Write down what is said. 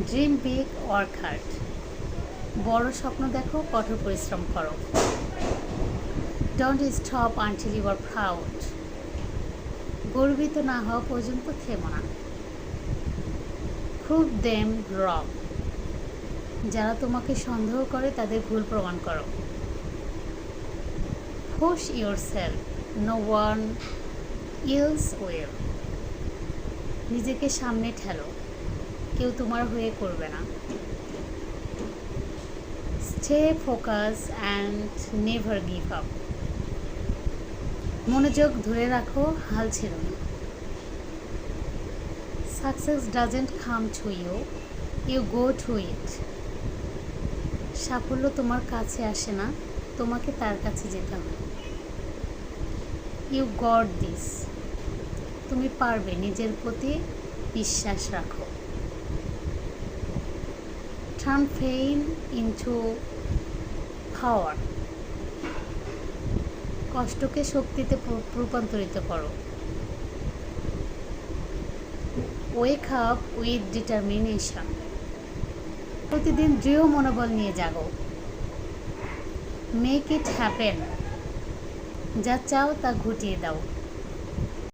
Dream big, work hard. বড় স্বপ্ন দেখো, কঠোর পরিশ্রম করো। Don't stop until you are proud. গর্বিত না হওয়া পর্যন্ত থেমো না। Prove them wrong. যারা তোমাকে সন্দেহ করে তাদের ভুল প্রমাণ করো। Push yourself, no one else will. নিজেকে সামনে ঠেলো, কেউ তোমার হয়ে করবে না। Stay focus and never give up. মনোযোগ ধরে রাখো, হাল ছেড়ো না। Success doesn't come to you, you go to it. সাফল্য তোমার কাছে আসে না, তোমাকে তার কাছে যেতে হবে। You got this. তুমি পারবে, নিজের প্রতি বিশ্বাস রাখো। Turn pain into power. কষ্টকে শক্তিতে রূপান্তরিত করো। Wake up with determination. প্রতিদিন দৃঢ় মনোবল নিয়ে জাগো। Make it happen. যা চাও তা ঘটিয়ে দাও।